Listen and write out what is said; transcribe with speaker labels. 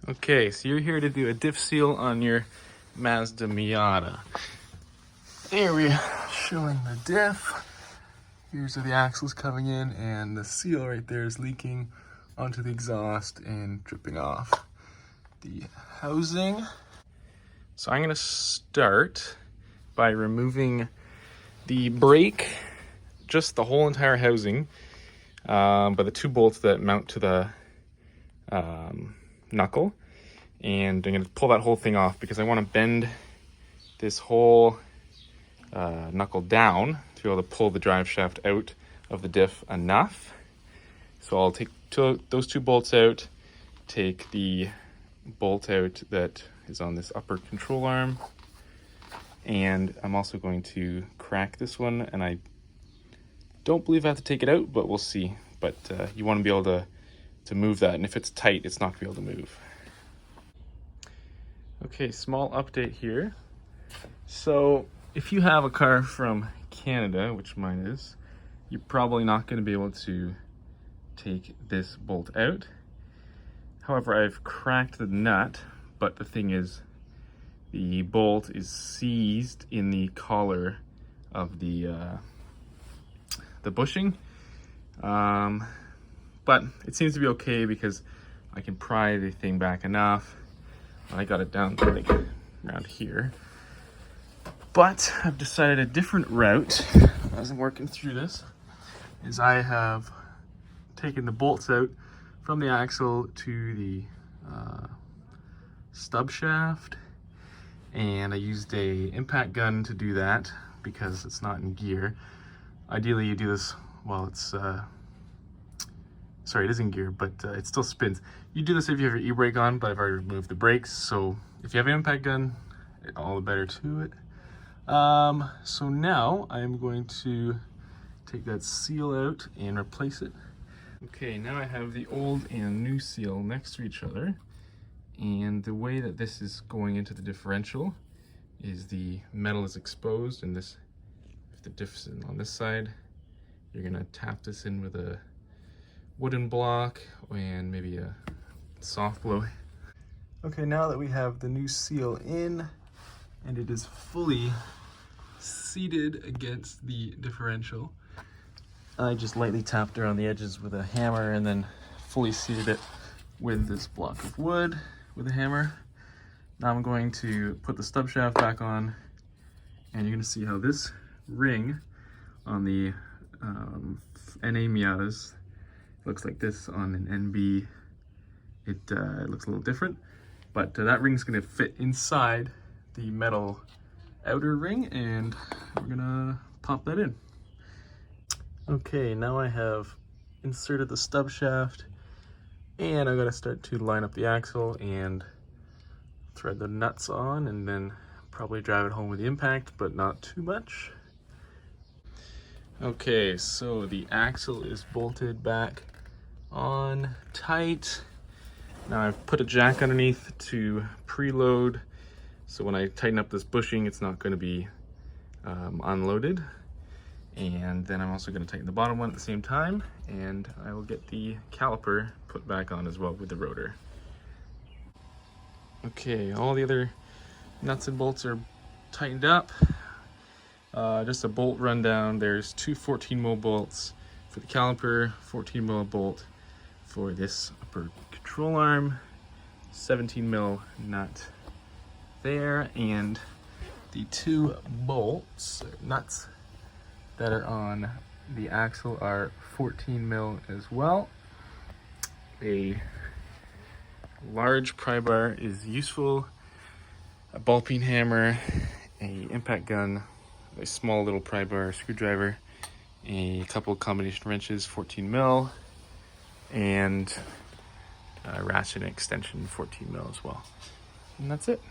Speaker 1: Okay, so you're here to do a diff seal on your Mazda Miata. Here we're showing the diff. Here's where the axle's coming in, and the seal right there is leaking onto the exhaust and dripping off the housing. So I'm gonna start by removing the brake, just the whole entire housing, by the two bolts that mount to the knuckle, and I'm going to pull that whole thing off because I want to bend this whole knuckle down to be able to pull the drive shaft out of the diff enough. So I'll take those two bolts out, take the bolt out that is on this upper control arm, and I'm also going to crack this one, and I don't believe I have to take it out, but we'll see. But you want to be able to move that, and if it's tight, it's not going to be able to move. Okay, small update here. So if you have a car from Canada, which mine is, you're probably not going to be able to take this bolt out. However, I've cracked the nut, but the thing is, the bolt is seized in the collar of the bushing. But it seems to be okay because I can pry the thing back enough. I got it down to like around here. But I've decided a different route as I'm working through this, is I have taken the bolts out from the axle to the stub shaft, and I used a impact gun to do that because it's not in gear. Ideally you do this while it's sorry, it is in gear, but it still spins. You do this if you have your e-brake on, but I've already removed the brakes, so if you have an impact gun, all the better to it. So now I'm going to take that seal out and replace it. Okay, now I have the old and new seal next to each other, and the way that this is going into the differential is the metal is exposed, and this, if the diff's on this side, you're gonna tap this in with a wooden block and maybe a soft blow. Okay, now that we have the new seal in and it is fully seated against the differential, I just lightly tapped around the edges with a hammer and then fully seated it with this block of wood with a hammer. Now I'm going to put the stub shaft back on, and you're going to see how this ring on the NA Miatas looks like this. On an NB, it looks a little different, but that ring's going to fit inside the metal outer ring, and we're gonna pop that in. Okay, now I have inserted the stub shaft, and I'm gonna start to line up the axle and thread the nuts on, and then probably drive it home with the impact, but not too much. Okay, so the axle is bolted back on tight. Now I've put a jack underneath to preload, so when I tighten up this bushing, it's not going to be unloaded. And then I'm also going to tighten the bottom one at the same time, and I will get the caliper put back on as well with the rotor. Okay, all the other nuts and bolts are tightened up. Just a bolt rundown. There's two 14mm bolts for the caliper, 14mm bolt for this upper control arm, 17mm nut there, and the two bolts, nuts that are on the axle are 14mm as well. A large pry bar is useful, a ball peen hammer, a impact gun, a small little pry bar screwdriver, a couple combination wrenches, 14mm, and a ratchet and extension, 14mm as well. And that's it.